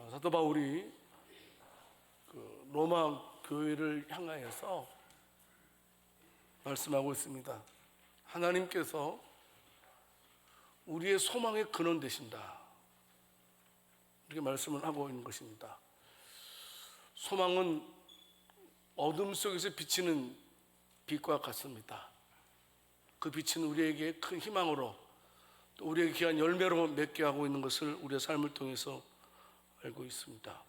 사도 바울이 로마 교회를 향하여서 말씀하고 있습니다. 하나님께서 우리의 소망의 근원 되신다, 이렇게 말씀을 하고 있는 것입니다. 소망은 어둠 속에서 비치는 빛과 같습니다. 그 빛은 우리에게 큰 희망으로, 또 우리에게 귀한 열매로 맺게 하고 있는 것을 우리의 삶을 통해서 알고 있습니다.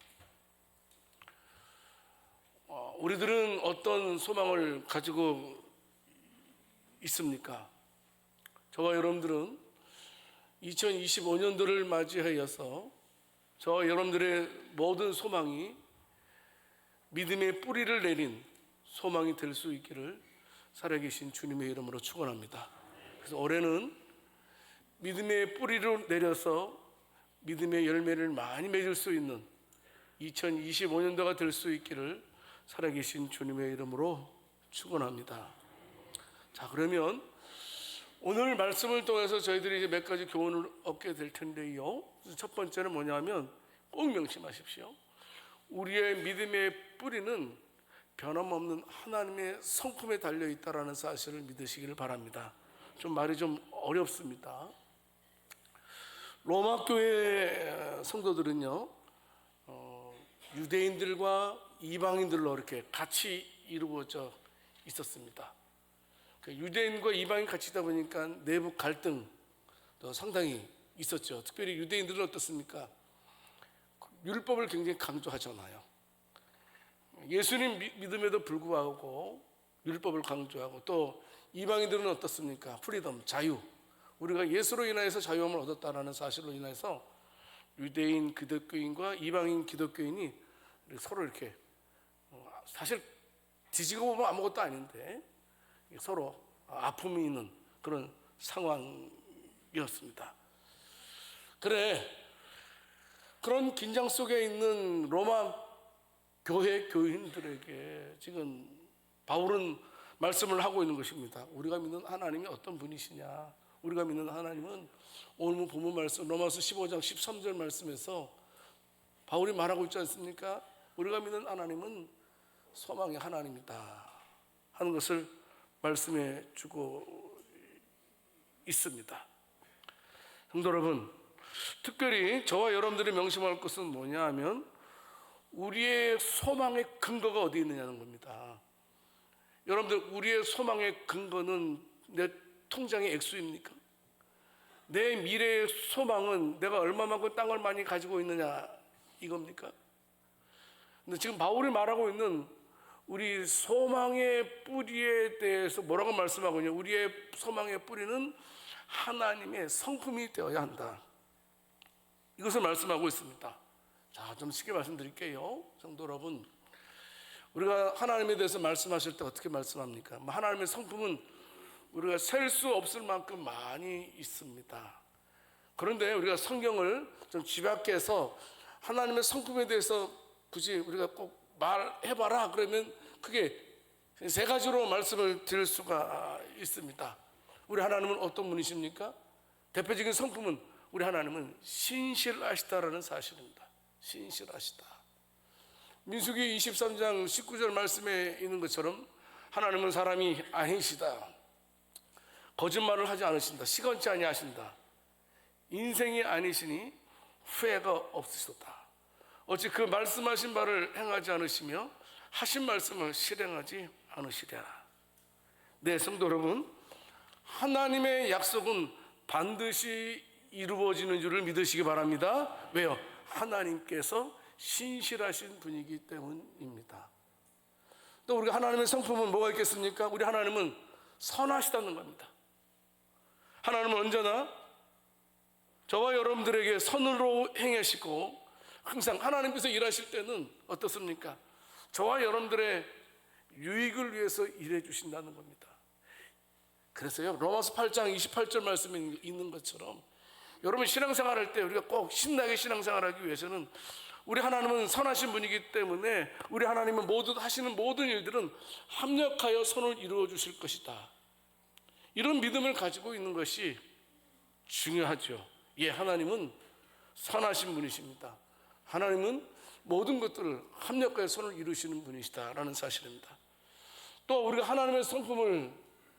우리들은 어떤 소망을 가지고 있습니까? 저와 여러분들은 2025년도를 맞이하여서 저와 여러분들의 모든 소망이 믿음의 뿌리를 내린 소망이 될 수 있기를 살아계신 주님의 이름으로 축원합니다. 그래서 올해는 믿음의 뿌리를 내려서 믿음의 열매를 많이 맺을 수 있는 2025년도가 될 수 있기를 살아계신 주님의 이름으로 축원합니다. 자, 그러면 오늘 말씀을 통해서 저희들이 이제 몇 가지 교훈을 얻게 될 텐데요. 첫 번째는 뭐냐면 꼭 명심하십시오. 우리의 믿음의 뿌리는 변함없는 하나님의 성품에 달려 있다라는 사실을 믿으시기를 바랍니다. 말이 좀 어렵습니다. 로마 교회 성도들은요, 유대인들과 이방인들로 이렇게 같이 이루어져 있었습니다. 유대인과 이방인 같이 있다 보니까 내부 갈등도 상당히 있었죠. 특별히 유대인들은 어떻습니까? 율법을 굉장히 강조하잖아요. 예수님 믿음에도 불구하고 율법을 강조하고, 또 이방인들은 어떻습니까? 프리덤, 자유. 우리가 예수로 인하여서 자유함을 얻었다라는 사실로 인해서 유대인 기독교인과 이방인 기독교인이 서로 이렇게, 사실 뒤지고 보면 아무것도 아닌데 서로 아픔이 있는 그런 상황이었습니다. 그런 긴장 속에 있는 로마 교회 교인들에게 지금 바울은 말씀을 하고 있는 것입니다. 우리가 믿는 하나님이 어떤 분이시냐? 우리가 믿는 하나님은 오늘 본문 말씀 로마서 15장 13절 말씀에서 바울이 말하고 있지 않습니까? 우리가 믿는 하나님은 소망의 하나님이다 하는 것을 말씀해 주고 있습니다. 성도 여러분, 특별히 저와 여러분들이 명심할 것은 뭐냐 하면 우리의 소망의 근거가 어디 있느냐는 겁니다. 여러분들, 우리의 소망의 근거는 내 통장의 액수입니까? 내 미래의 소망은 내가 얼마만큼 땅을 많이 가지고 있느냐 이겁니까? 근데 지금 바울이 말하고 있는 우리 소망의 뿌리에 대해서 뭐라고 말씀하고 있냐? 우리의 소망의 뿌리는 하나님의 성품이 되어야 한다, 이것을 말씀하고 있습니다. 자, 좀 쉽게 말씀드릴게요. 성도 여러분, 우리가 하나님에 대해서 말씀하실 때 어떻게 말씀합니까? 하나님의 성품은 우리가 셀 수 없을 만큼 많이 있습니다. 그런데 우리가 성경을 좀 집약해서 하나님의 성품에 대해서 굳이 우리가 꼭 말해봐라 그러면 크게 세 가지로 말씀을 드릴 수가 있습니다. 우리 하나님은 어떤 분이십니까? 대표적인 성품은 우리 하나님은 신실하시다라는 사실입니다. 신실하시다. 민수기 23장 19절 말씀에 있는 것처럼 하나님은 사람이 아니시다. 거짓말을 하지 않으신다. 시건치 아니하신다. 인생이 아니시니 후회가 없으시다. 어찌 그 말씀하신 바를 행하지 않으시며 하신 말씀을 실행하지 않으시랴. 네, 성도 여러분, 하나님의 약속은 반드시 이루어지는 줄을 믿으시기 바랍니다. 왜요? 하나님께서 신실하신 분이기 때문입니다. 또 우리가 하나님의 성품은 뭐가 있겠습니까? 우리 하나님은 선하시다는 겁니다. 하나님은 언제나 저와 여러분들에게 선으로 행하시고, 항상 하나님께서 일하실 때는 어떻습니까? 저와 여러분들의 유익을 위해서 일해 주신다는 겁니다. 그래서요, 로마서 8장 28절 말씀에 있는 것처럼 여러분 신앙생활할 때 우리가 꼭 신나게 신앙생활하기 위해서는 우리 하나님은 선하신 분이기 때문에 우리 하나님은 하시는 모든 일들은 합력하여 선을 이루어 주실 것이다, 이런 믿음을 가지고 있는 것이 중요하죠. 예, 하나님은 선하신 분이십니다. 하나님은 모든 것들을 합력하여 손을 이루시는 분이시다라는 사실입니다. 또 우리가 하나님의 성품을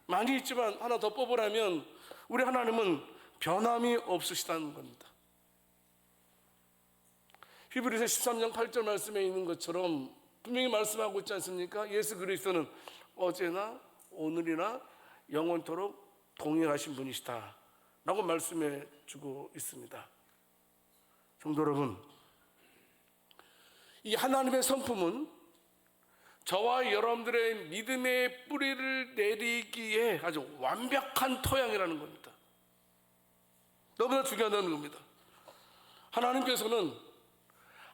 많이 있지만 하나 더 뽑으라면 우리 하나님은 변함이 없으시다는 겁니다. 히브리서 13장 8절 말씀에 있는 것처럼 분명히 말씀하고 있지 않습니까? 예수 그리스도는 어제나 오늘이나 영원토록 동일하신 분이시다 라고 말씀해 주고 있습니다. 성도 여러분, 이 하나님의 성품은 저와 여러분들의 믿음의 뿌리를 내리기에 아주 완벽한 토양이라는 겁니다. 너무나 중요하다는 겁니다. 하나님께서는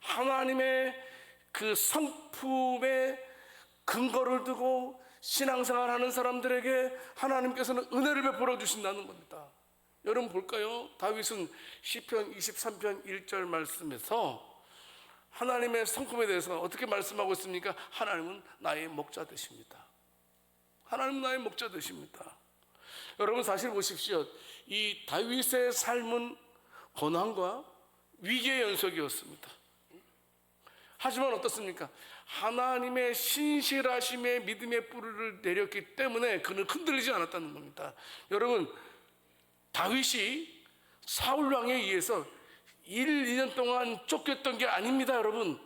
하나님의 그 성품의 근거를 두고 신앙생활 하는 사람들에게 하나님께서는 은혜를 베풀어 주신다는 겁니다. 여러분 볼까요? 다윗은 시편 23편 1절 말씀에서 하나님의 성품에 대해서 어떻게 말씀하고 있습니까? 하나님은 나의 목자 되십니다. 하나님은 나의 목자 되십니다. 여러분 사실 보십시오. 이 다윗의 삶은 고난과 위기의 연속이었습니다. 하지만 어떻습니까? 하나님의 신실하심의 믿음의 뿌리를 내렸기 때문에 그는 흔들리지 않았다는 겁니다. 여러분, 다윗이 사울 왕에 의해서 2년 동안 쫓겼던 게 아닙니다. 여러분,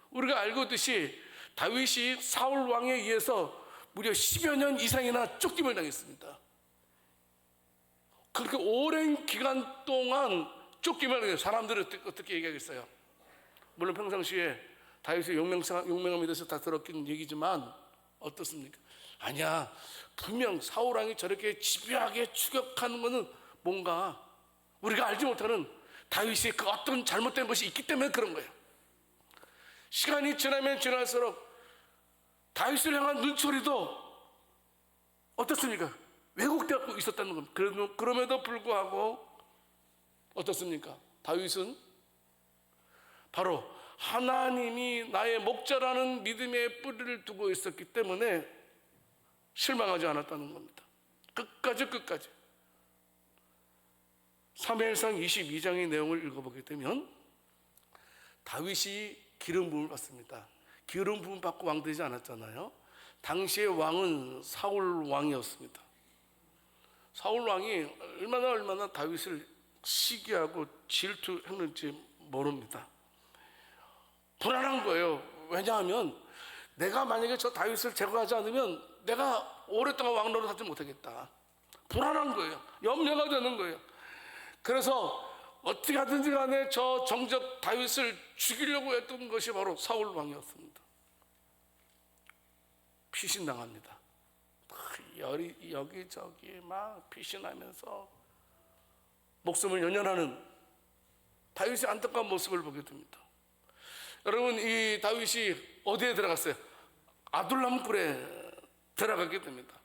우리가 알고 있듯이 다윗이 사울 왕에 의해서 무려 10여 년 이상이나 쫓김을 당했습니다. 그렇게 오랜 기간 동안 쫓김을 당해서 사람들은 어떻게 얘기하겠어요? 물론 평상시에 다윗의 용맹함에 대해서 다 들었긴 얘기지만 어떻습니까? 아니야, 분명 사울 왕이 저렇게 집요하게 추격하는 것은 뭔가 우리가 알지 못하는 다윗의 그 어떤 잘못된 것이 있기 때문에 그런 거예요. 시간이 지나면 지날수록 다윗을 향한 눈초리도 어떻습니까? 왜곡되고 있었다는 겁니다. 그럼에도 불구하고 어떻습니까? 다윗은 바로 하나님이 나의 목자라는 믿음의 뿌리를 두고 있었기 때문에 실망하지 않았다는 겁니다. 끝까지 사무엘상 22장의 내용을 읽어보게 되면 다윗이 기름 부음을 받습니다. 기름 부음 받고 왕 되지 않았잖아요. 당시의 왕은 사울 왕이었습니다. 사울 왕이 얼마나 다윗을 시기하고 질투했는지 모릅니다. 불안한 거예요. 왜냐하면 내가 만약에 저 다윗을 제거하지 않으면 내가 오랫동안 왕 노릇하지 못하겠다. 불안한 거예요. 염려가 되는 거예요. 그래서 어떻게 하든지 간에 저 정적 다윗을 죽이려고 했던 것이 바로 사울 왕이었습니다. 피신당합니다. 여기저기 막 피신하면서 목숨을 연연하는 다윗의 안타까운 모습을 보게 됩니다. 여러분, 이 다윗이 어디에 들어갔어요? 아둘람 굴에 들어가게 됩니다.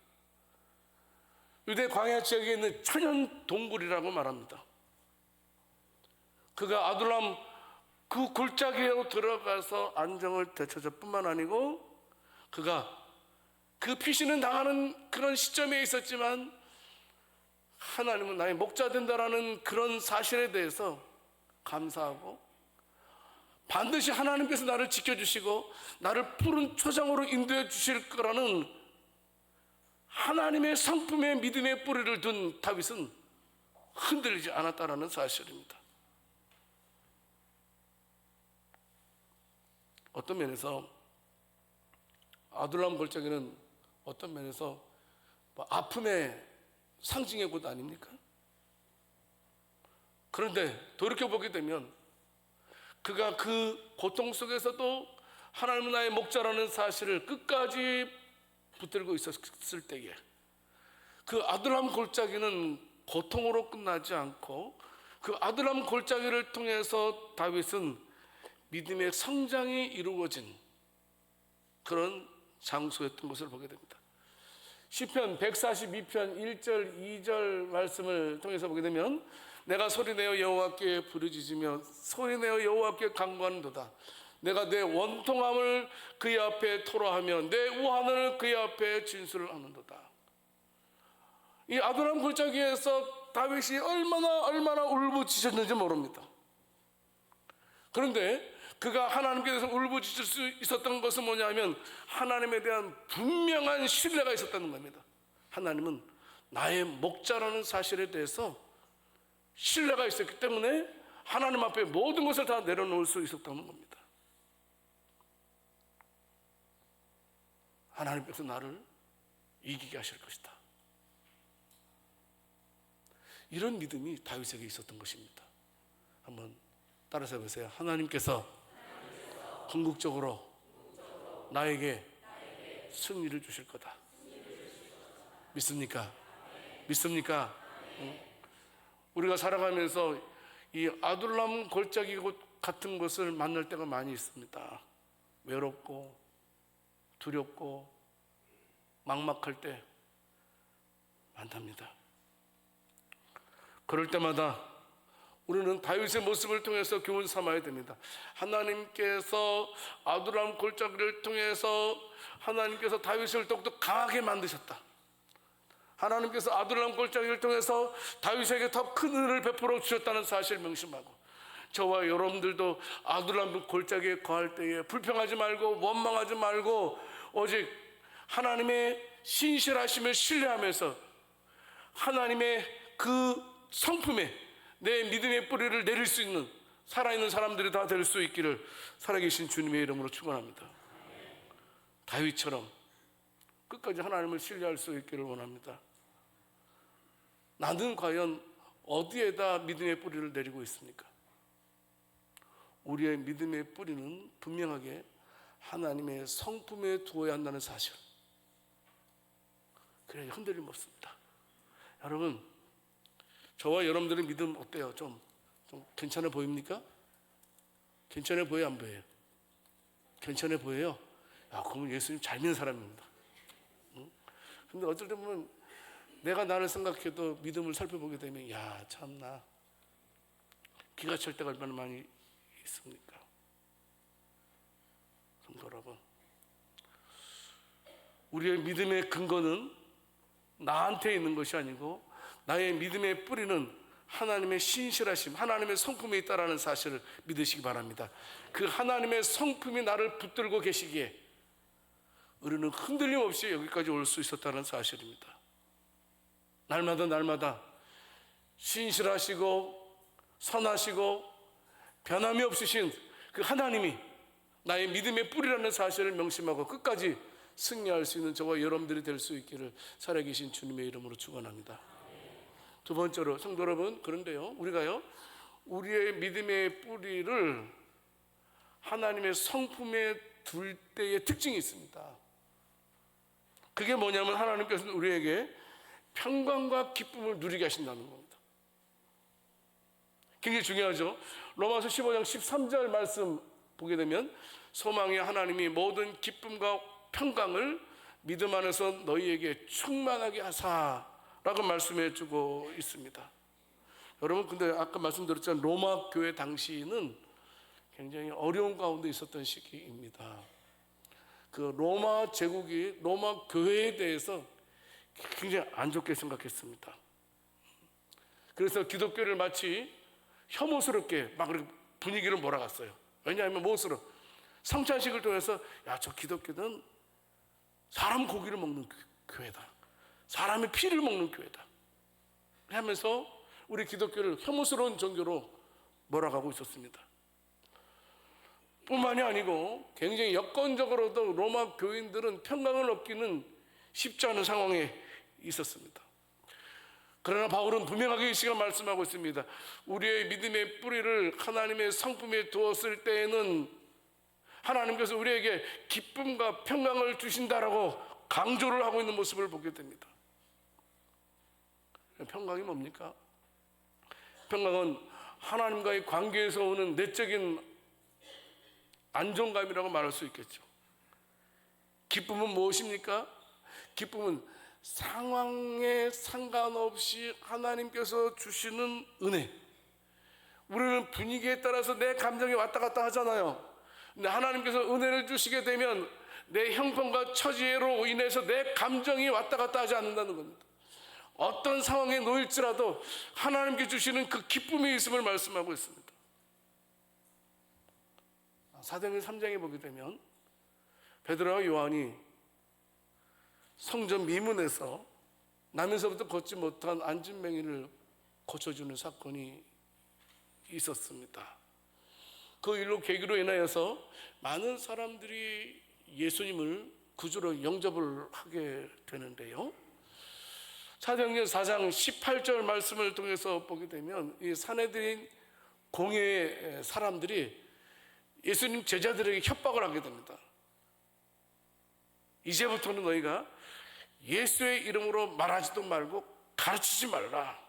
유대 광야 지역에 있는 천연 동굴이라고 말합니다. 그가 아둘람 그 골짜기로 들어가서 안정을 되찾을 뿐만 아니고 그가 그 피신은 당하는 그런 시점에 있었지만 하나님은 나의 목자 된다라는 그런 사실에 대해서 감사하고 반드시 하나님께서 나를 지켜주시고 나를 푸른 초장으로 인도해 주실 거라는 하나님의 성품의 믿음의 뿌리를 둔 다윗은 흔들리지 않았다라는 사실입니다. 어떤 면에서 아둘람 골짜기는 어떤 면에서 아픔의 상징의 곳 아닙니까? 그런데 돌이켜보게 되면 그가 그 고통 속에서도 하나님은 나의 목자라는 사실을 끝까지 붙들고 있었을 때에 그 아둘람 골짜기는 고통으로 끝나지 않고 그 아둘람 골짜기를 통해서 다윗은 믿음의 성장이 이루어진 그런 장소였던 것을 보게 됩니다. 시편 142편 1절 2절 말씀을 통해서 보게 되면 내가 소리내어 여호와께 부르짖으며 소리내어 여호와께 간구하는도다. 내가 내 원통함을 그의 앞에 토로하며 내 우한을 그의 앞에 진술을 하는도다. 이 아둘람 골짜기에서 다윗이 얼마나 울부짖었는지 모릅니다. 그런데 그가 하나님께 대해서 울부짖을 수 있었던 것은 뭐냐면 하나님에 대한 분명한 신뢰가 있었다는 겁니다. 하나님은 나의 목자라는 사실에 대해서 신뢰가 있었기 때문에 하나님 앞에 모든 것을 다 내려놓을 수 있었다는 겁니다. 하나님께서 나를 이기게 하실 것이다. 이런 믿음이 다윗에게 있었던 것입니다. 한번 따라서 해보세요. 하나님께서 궁극적으로 나에게 승리를 주실 거다. 믿습니까? 믿습니까? 우리가 살아가면서 이 아둘람 골짜기 같은 것을 만날 때가 많이 있습니다. 외롭고 두렵고 막막할 때 많답니다. 그럴 때마다 우리는 다윗의 모습을 통해서 교훈 삼아야 됩니다. 하나님께서 아둘람 골짜기를 통해서 하나님께서 다윗을 더욱더 강하게 만드셨다. 하나님께서 아둘람 골짜기를 통해서 다윗에게 더 큰 은혜를 베풀어 주셨다는 사실을 명심하고, 저와 여러분들도 아둘람 골짜기에 거할 때에 불평하지 말고 원망하지 말고 오직 하나님의 신실하심을 신뢰하면서 하나님의 그 성품에 내 믿음의 뿌리를 내릴 수 있는 살아있는 사람들이 다 될 수 있기를 살아계신 주님의 이름으로 축원합니다. 다윗처럼 끝까지 하나님을 신뢰할 수 있기를 원합니다. 나는 과연 어디에다 믿음의 뿌리를 내리고 있습니까? 우리의 믿음의 뿌리는 분명하게 하나님의 성품에 두어야 한다는 사실, 그래야 흔들림 없습니다. 여러분, 저와 여러분들의 믿음 어때요? 좀 괜찮아 보입니까? 괜찮아 보여요, 안 보여요? 괜찮아 보여요? 야, 그러면 예수님 잘 믿는 사람입니다. 근데 어쩔 때 보면 내가 나를 생각해도 믿음을 살펴보게 되면, 야, 참나 기가 찰 때가 얼마나 많이 있습니까? 성도 여러분, 우리의 믿음의 근거는 나한테 있는 것이 아니고 나의 믿음의 뿌리는 하나님의 신실하심, 하나님의 성품에 있다라는 사실을 믿으시기 바랍니다. 그 하나님의 성품이 나를 붙들고 계시기에 우리는 흔들림 없이 여기까지 올 수 있었다는 사실입니다. 날마다 신실하시고 선하시고 변함이 없으신 그 하나님이 나의 믿음의 뿌리라는 사실을 명심하고 끝까지 승리할 수 있는 저와 여러분들이 될 수 있기를 살아계신 주님의 이름으로 축원합니다. 두 번째로, 성도 여러분, 그런데요, 우리가요, 우리의 믿음의 뿌리를 하나님의 성품에 둘 때의 특징이 있습니다. 그게 뭐냐면 하나님께서는 우리에게 평강과 기쁨을 누리게 하신다는 겁니다. 굉장히 중요하죠. 로마서 15장 13절 말씀 보게 되면 소망의 하나님이 모든 기쁨과 평강을 믿음 안에서 너희에게 충만하게 하사라고 말씀해 주고 있습니다. 여러분, 근데 아까 말씀드렸지만 로마 교회 당시는 굉장히 어려운 가운데 있었던 시기입니다. 그 로마 제국이 로마 교회에 대해서 굉장히 안 좋게 생각했습니다. 그래서 기독교를 마치 혐오스럽게 막 분위기를 몰아갔어요. 왜냐하면 무엇으로? 성찬식을 통해서, 야, 저 기독교는 사람 고기를 먹는 교회다, 사람의 피를 먹는 교회다 하면서 우리 기독교를 혐오스러운 종교로 몰아가고 있었습니다. 뿐만이 아니고 굉장히 여건적으로도 로마 교인들은 평강을 얻기는 쉽지 않은 상황에 있었습니다. 그러나 바울은 분명하게 이 시간 말씀하고 있습니다. 우리의 믿음의 뿌리를 하나님의 성품에 두었을 때에는 하나님께서 우리에게 기쁨과 평강을 주신다라고 강조를 하고 있는 모습을 보게 됩니다. 평강이 뭡니까? 평강은 하나님과의 관계에서 오는 내적인 안정감이라고 말할 수 있겠죠. 기쁨은 무엇입니까? 기쁨은 상황에 상관없이 하나님께서 주시는 은혜. 우리는 분위기에 따라서 내 감정이 왔다 갔다 하잖아요. 근데 하나님께서 은혜를 주시게 되면 내 형편과 처지로 인해서 내 감정이 왔다 갔다 하지 않는다는 겁니다. 어떤 상황에 놓일지라도 하나님께 주시는 그 기쁨이 있음을 말씀하고 있습니다. 사도행전 3장에 보게 되면 베드로와 요한이 성전 미문에서 나면서부터 걷지 못한 안진뱅이를 고쳐주는 사건이 있었습니다. 그 일로 계기로 인하여서 많은 사람들이 예수님을 구주로 영접을 하게 되는데요. 사도행전 4장 18절 말씀을 통해서 보게 되면 이 사내들인 공회의 사람들이 예수님 제자들에게 협박을 하게 됩니다. 이제부터는 너희가 예수의 이름으로 말하지도 말고 가르치지 말라,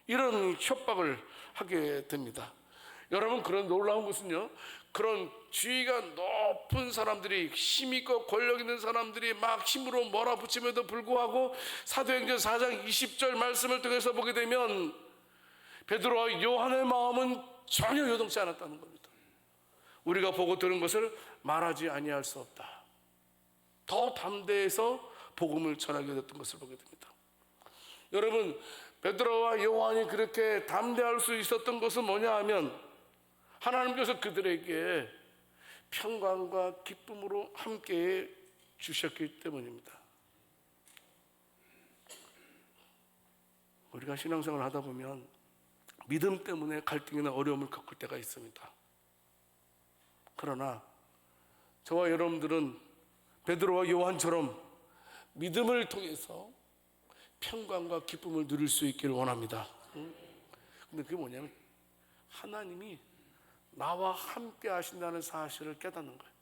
이런 협박을 하게 됩니다. 여러분, 그런 놀라운 것은요, 그런 지위가 높은 사람들이, 힘있고 권력 있는 사람들이 막 힘으로 몰아붙임에도 불구하고 사도행전 4장 20절 말씀을 통해서 보게 되면 베드로와 요한의 마음은 전혀 요동치 않았다는 겁니다. 우리가 보고 들은 것을 말하지 아니할 수 없다. 더 담대해서 복음을 전하게 됐던 것을 보게 됩니다. 여러분, 베드로와 요한이 그렇게 담대할 수 있었던 것은 뭐냐 하면 하나님께서 그들에게 평강과 기쁨으로 함께 주셨기 때문입니다. 우리가 신앙생활을 하다 보면 믿음 때문에 갈등이나 어려움을 겪을 때가 있습니다. 그러나 저와 여러분들은 베드로와 요한처럼 믿음을 통해서 평강과 기쁨을 누릴 수 있기를 원합니다. 근데 그게 뭐냐면 하나님이 나와 함께 하신다는 사실을 깨닫는 거예요.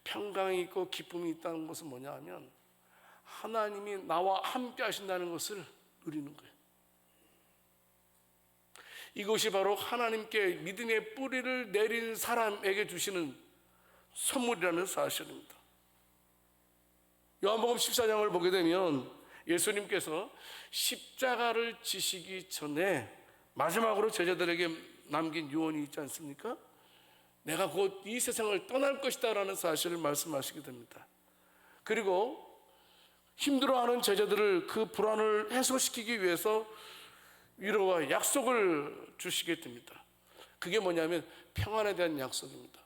평강이 있고 기쁨이 있다는 것은 뭐냐 하면 하나님이 나와 함께 하신다는 것을 누리는 거예요. 이것이 바로 하나님께 믿음의 뿌리를 내린 사람에게 주시는 선물이라는 사실입니다. 요한복음 14장을 보게 되면 예수님께서 십자가를 지시기 전에 마지막으로 제자들에게 남긴 유언이 있지 않습니까? 내가 곧 이 세상을 떠날 것이다 라는 사실을 말씀하시게 됩니다. 그리고 힘들어하는 제자들을 그 불안을 해소시키기 위해서 위로와 약속을 주시게 됩니다. 그게 뭐냐면 평안에 대한 약속입니다.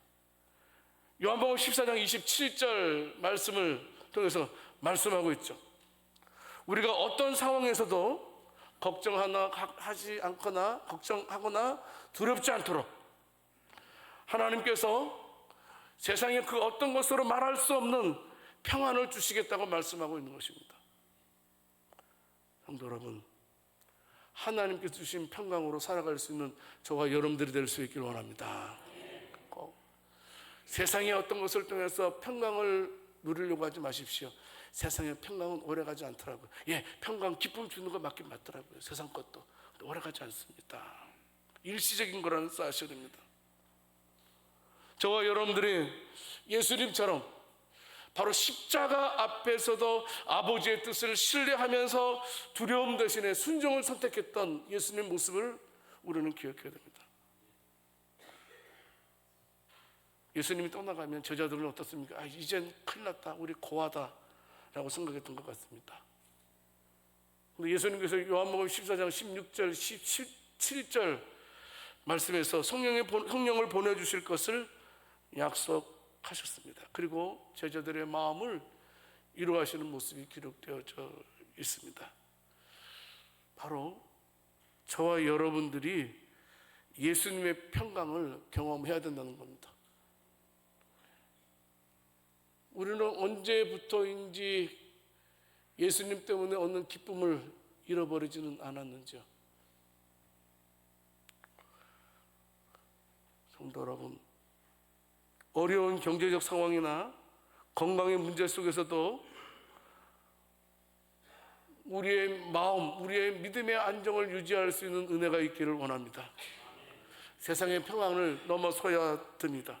요한복음 14장 27절 말씀을 통해서 말씀하고 있죠. 우리가 어떤 상황에서도 걱정하지 않거나 걱정하거나 두렵지 않도록 하나님께서 세상의 그 어떤 것으로 말할 수 없는 평안을 주시겠다고 말씀하고 있는 것입니다. 성도 여러분, 하나님께서 주신 평강으로 살아갈 수 있는 저와 여러분들이 될 수 있기를 원합니다. 세상의 어떤 것을 통해서 평강을 누리려고 하지 마십시오. 세상의 평강은 오래가지 않더라고요. 예, 평강, 기쁨 주는 거 맞긴 맞더라고요. 세상 것도 오래가지 않습니다. 일시적인 거라는 사실입니다. 저와 여러분들이 예수님처럼 바로 십자가 앞에서도 아버지의 뜻을 신뢰하면서 두려움 대신에 순종을 선택했던 예수님의 모습을 우리는 기억해야 됩니다. 예수님이 떠나가면 제자들은 어떻습니까? 이젠 큰일 났다, 우리 고하다 라고 생각했던 것 같습니다. 근데 예수님께서 요한복음 14장 16절 17절 말씀에서 성령을 보내주실 것을 약속하셨습니다. 그리고 제자들의 마음을 위로하시는 모습이 기록되어져 있습니다. 바로 저와 여러분들이 예수님의 평강을 경험해야 된다는 겁니다. 우리는 언제부터인지 예수님 때문에 얻는 기쁨을 잃어버리지는 않았는지요. 성도 여러분, 어려운 경제적 상황이나 건강의 문제 속에서도 우리의 마음, 우리의 믿음의 안정을 유지할 수 있는 은혜가 있기를 원합니다. 세상의 평안을 넘어서야 됩니다.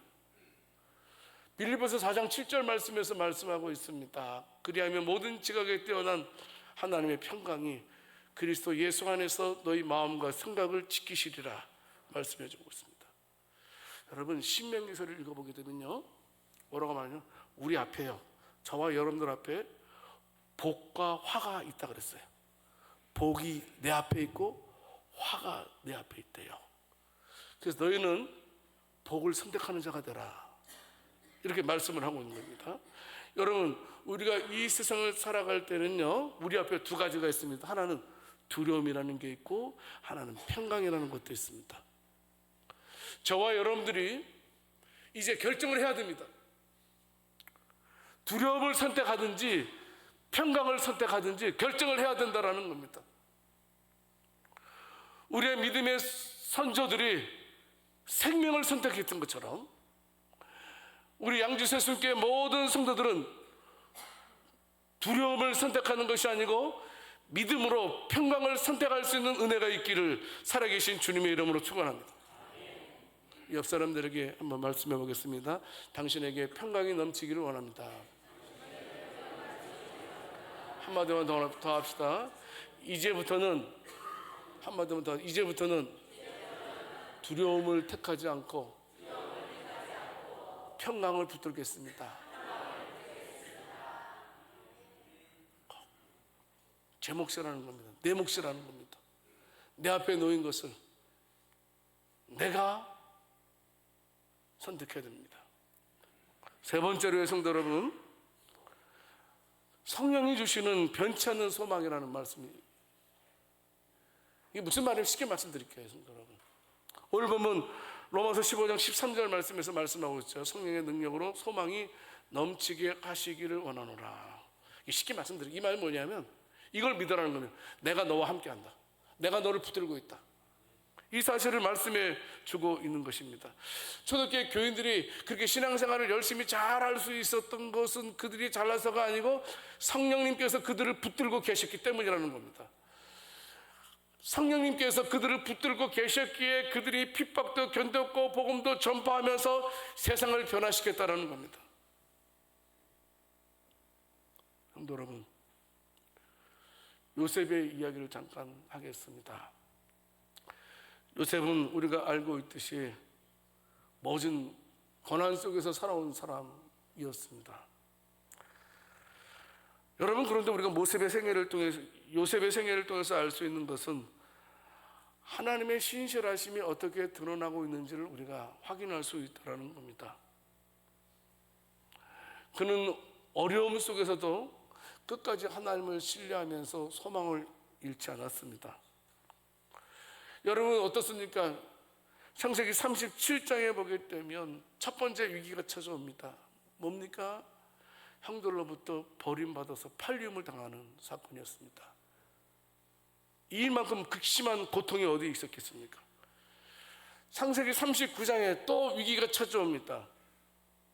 빌립보서 4장 7절 말씀에서 말씀하고 있습니다. 그리하면 모든 지각에 뛰어난 하나님의 평강이 그리스도 예수 안에서 너희 마음과 생각을 지키시리라 말씀해 주고 있습니다. 여러분, 신명기서를 읽어보게 되면요, 뭐라고 말하냐, 우리 앞에요, 저와 여러분들 앞에 복과 화가 있다 그랬어요. 복이 내 앞에 있고 화가 내 앞에 있대요. 그래서 너희는 복을 선택하는 자가 되라, 이렇게 말씀을 하고 있는 겁니다. 여러분, 우리가 이 세상을 살아갈 때는요, 우리 앞에 두 가지가 있습니다. 하나는 두려움이라는 게 있고, 하나는 평강이라는 것도 있습니다. 저와 여러분들이 이제 결정을 해야 됩니다. 두려움을 선택하든지 평강을 선택하든지 결정을 해야 된다는 겁니다. 우리의 믿음의 선조들이 생명을 선택했던 것처럼 우리 양주세순교회 모든 성도들은 두려움을 선택하는 것이 아니고 믿음으로 평강을 선택할 수 있는 은혜가 있기를 살아계신 주님의 이름으로 축원합니다. 옆 사람들에게 한번 말씀해 보겠습니다. 당신에게 평강이 넘치기를 원합니다. 한마디만 더 합시다. 이제부터는 두려움을 택하지 않고 평강을 붙들겠습니다. 제 몫이라는 겁니다. 내 몫이라는 겁니다. 내 앞에 놓인 것을 내가 선택해야 됩니다. 세 번째로의 성도 여러분, 성령이 주시는 변치 않는 소망이라는 말씀이, 이게 무슨 말인지 쉽게 말씀드릴게요, 성도 여러분. 오늘 보면 로마서 15장 13절 말씀에서 말씀하고 있죠. 성령의 능력으로 소망이 넘치게 하시기를 원하노라. 쉽게 말씀드릴게요. 이 말은 뭐냐면 이걸 믿으라는 거예요. 내가 너와 함께한다. 내가 너를 붙들고 있다. 이 사실을 말씀해 주고 있는 것입니다. 초대교회 교인들이 그렇게 신앙생활을 열심히 잘할 수 있었던 것은 그들이 잘나서가 아니고 성령님께서 그들을 붙들고 계셨기 때문이라는 겁니다. 성령님께서 그들을 붙들고 계셨기에 그들이 핍박도 견뎠고 복음도 전파하면서 세상을 변화시켰다는 겁니다. 성도 여러분, 요셉의 이야기를 잠깐 하겠습니다. 요셉은 우리가 알고 있듯이 모진 고난 속에서 살아온 사람이었습니다. 여러분, 그런데 우리가 요셉의 생애를 통해서 알 수 있는 것은 하나님의 신실하심이 어떻게 드러나고 있는지를 우리가 확인할 수 있다는 겁니다. 그는 어려움 속에서도 끝까지 하나님을 신뢰하면서 소망을 잃지 않았습니다. 여러분 어떻습니까? 창세기 37장에 보게 되면 첫 번째 위기가 찾아옵니다. 뭡니까? 형들로부터 버림받아서 팔림을 당하는 사건이었습니다. 이 일만큼 극심한 고통이 어디 있었겠습니까? 창세기 39장에 또 위기가 찾아옵니다.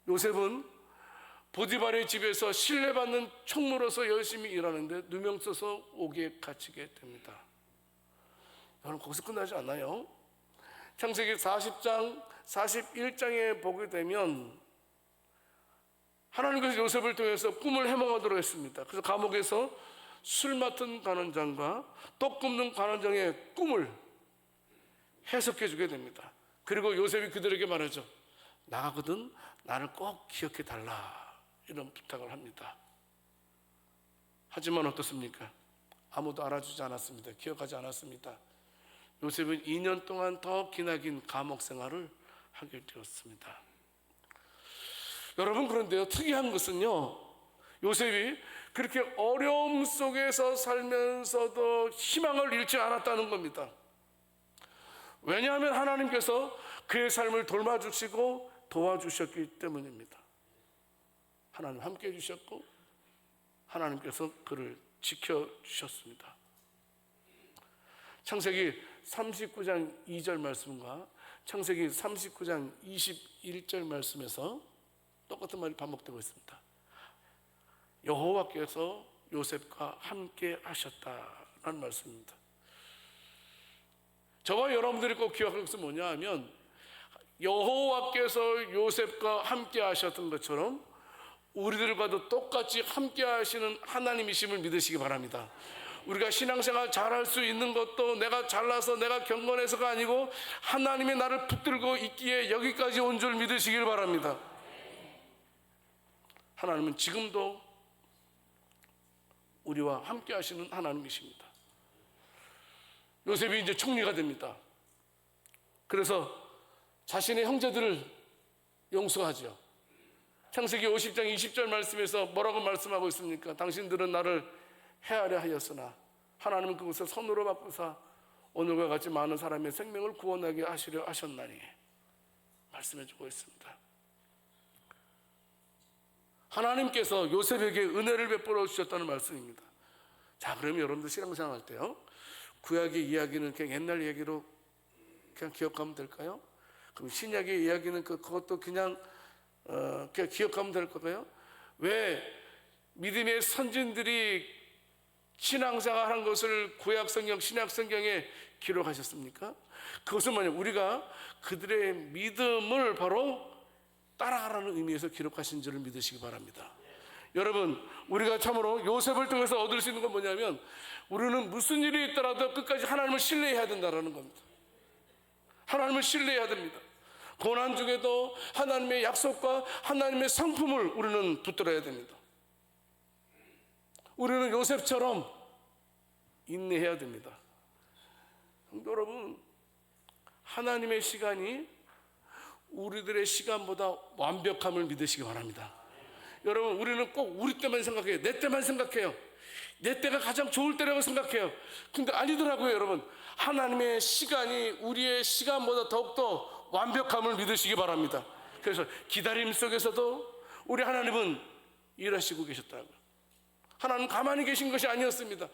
요셉은 보디발의 집에서 신뢰받는 총무로서 열심히 일하는데 누명 써서 옥에 갇히게 됩니다. 여러분, 거기서 끝나지 않아요. 창세기 40장, 41장에 보게 되면 하나님께서 요셉을 통해서 꿈을 해몽하도록 했습니다. 그래서 감옥에서 술 맡은 관원장과 떡 굽는 관원장의 꿈을 해석해 주게 됩니다. 그리고 요셉이 그들에게 말하죠. 나가거든 나를 꼭 기억해 달라, 이런 부탁을 합니다. 하지만 어떻습니까? 아무도 알아주지 않았습니다. 기억하지 않았습니다. 요셉은 2년 동안 더 기나긴 감옥 생활을 하게 되었습니다. 여러분, 그런데요, 특이한 것은요, 요셉이 그렇게 어려움 속에서 살면서도 희망을 잃지 않았다는 겁니다. 왜냐하면 하나님께서 그의 삶을 돌봐주시고 도와주셨기 때문입니다. 하나님 함께 해주셨고 하나님께서 그를 지켜주셨습니다. 창세기 39장 2절 말씀과 창세기 39장 21절 말씀에서 똑같은 말이 반복되고 있습니다. 여호와께서 요셉과 함께 하셨다는 말씀입니다. 저와 여러분들이 꼭 기억할 것은 뭐냐 하면 여호와께서 요셉과 함께 하셨던 것처럼 우리들과도 똑같이 함께 하시는 하나님이심을 믿으시기 바랍니다. 우리가 신앙생활 잘할 수 있는 것도 내가 잘나서 내가 경건해서가 아니고 하나님이 나를 붙들고 있기에 여기까지 온 줄 믿으시길 바랍니다. 하나님은 지금도 우리와 함께 하시는 하나님이십니다. 요셉이 이제 총리가 됩니다. 그래서 자신의 형제들을 용서하죠. 창세기 50장 20절 말씀에서 뭐라고 말씀하고 있습니까? 당신들은 나를 해하려 하였으나 하나님은 그것을 선으로 바꾸사 오늘과 같이 많은 사람의 생명을 구원하게 하시려 하셨나니 말씀해주고 있습니다. 하나님께서 요셉에게 은혜를 베풀어 주셨다는 말씀입니다. 자, 그러면 여러분들 신앙생활할 때요, 구약의 이야기는 그냥 옛날 얘기로 그냥 기억하면 될까요? 그럼 신약의 이야기는 그것도 그냥 기억하면 될 거고요. 왜 믿음의 선진들이 신앙생활한 것을 구약 성경, 신약 성경에 기록하셨습니까? 그것은 뭐냐? 우리가 그들의 믿음을 바로 따라가라는 의미에서 기록하신 줄을 믿으시기 바랍니다. 여러분, 우리가 참으로 요셉을 통해서 얻을 수 있는 건 뭐냐면, 우리는 무슨 일이 있더라도 끝까지 하나님을 신뢰해야 된다는 겁니다. 하나님을 신뢰해야 됩니다. 고난 중에도 하나님의 약속과 하나님의 성품을 우리는 붙들어야 됩니다. 우리는 요셉처럼 인내해야 됩니다. 성도 여러분, 하나님의 시간이 우리들의 시간보다 완벽함을 믿으시기 바랍니다. 여러분, 우리는 꼭 우리 때만 생각해요. 내 때만 생각해요. 내 때가 가장 좋을 때라고 생각해요. 근데 아니더라고요. 여러분, 하나님의 시간이 우리의 시간보다 더욱더 완벽함을 믿으시기 바랍니다. 그래서 기다림 속에서도 우리 하나님은 일하시고 계셨다고요. 하나님 가만히 계신 것이 아니었습니다.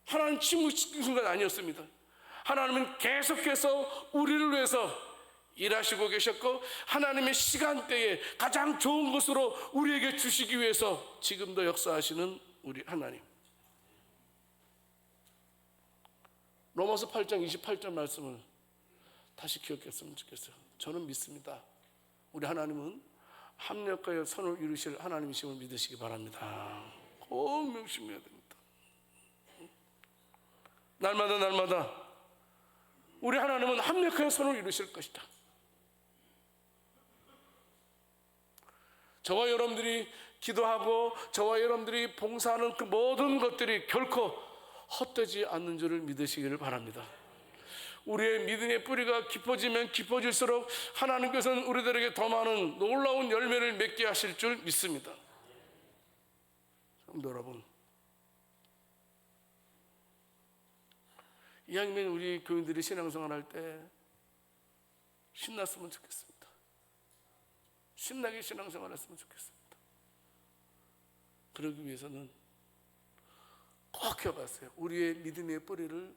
하나님 침묵시킨 건 아니었습니다. 하나님은 계속해서 우리를 위해서 일하시고 계셨고, 하나님의 시간대에 가장 좋은 것으로 우리에게 주시기 위해서 지금도 역사하시는 우리 하나님. 로마서 8장 28절 말씀을 다시 기억했으면 좋겠어요. 저는 믿습니다. 우리 하나님은 합력하여 선을 이루실 하나님이심을 믿으시기 바랍니다. 꼭 명심해야 됩니다. 날마다 우리 하나님은 합력하여 선을 이루실 것이다. 저와 여러분들이 기도하고 저와 여러분들이 봉사하는 그 모든 것들이 결코 헛되지 않는 줄을 믿으시기를 바랍니다. 우리의 믿음의 뿌리가 깊어지면 깊어질수록 하나님께서는 우리들에게 더 많은 놀라운 열매를 맺게 하실 줄 믿습니다. 성도 여러분, 이왕이면 우리 교인들이 신앙생활 할 때 신났으면 좋겠습니다. 신나게 신앙생활 했으면 좋겠습니다. 그러기 위해서는 꼭 기억하세요. 우리의 믿음의 뿌리를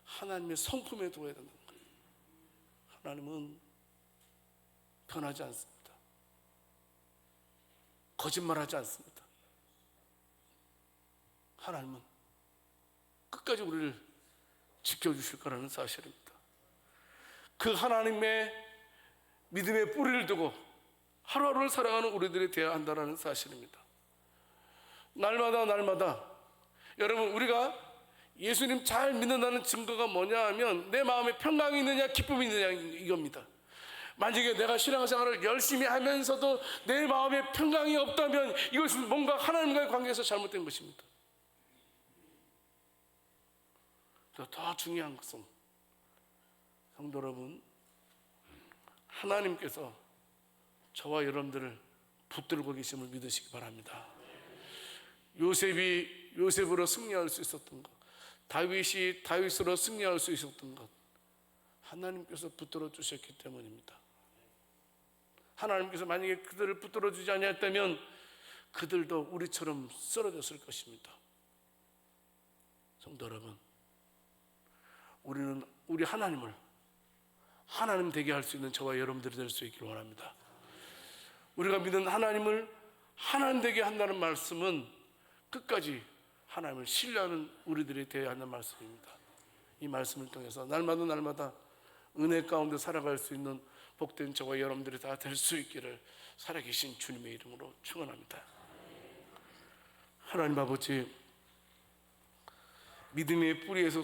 하나님의 성품에 두어야 된다는 거예요. 하나님은 변하지 않습니다. 거짓말하지 않습니다. 하나님은 끝까지 우리를 지켜주실 거라는 사실입니다. 그 하나님의 믿음의 뿌리를 두고 하루하루를 살아가는 우리들이 되어야 한다는 사실입니다. 날마다 여러분, 우리가 예수님 잘 믿는다는 증거가 뭐냐 하면 내 마음에 평강이 있느냐 기쁨이 있느냐 이겁니다. 만약에 내가 신앙생활을 열심히 하면서도 내 마음에 평강이 없다면 이것은 뭔가 하나님과의 관계에서 잘못된 것입니다. 더 중요한 것은 성도 여러분, 하나님께서 저와 여러분들을 붙들고 계심을 믿으시기 바랍니다. 요셉이 요셉으로 승리할 수 있었던 것, 다윗이 다윗으로 승리할 수 있었던 것, 하나님께서 붙들어 주셨기 때문입니다. 하나님께서 만약에 그들을 붙들어 주지 아니했다면 그들도 우리처럼 쓰러졌을 것입니다. 성도 여러분, 우리는 우리 하나님을 하나님 되게 할 수 있는 저와 여러분들이 될 수 있기를 원합니다. 우리가 믿는 하나님을 하나님 되게 한다는 말씀은 끝까지 하나님을 신뢰하는 우리들이 되어야 하는 말씀입니다. 이 말씀을 통해서 날마다 은혜 가운데 살아갈 수 있는 복된 저와 여러분들이 다 될 수 있기를 살아계신 주님의 이름으로 축원합니다. 하나님 아버지, 믿음의 뿌리에서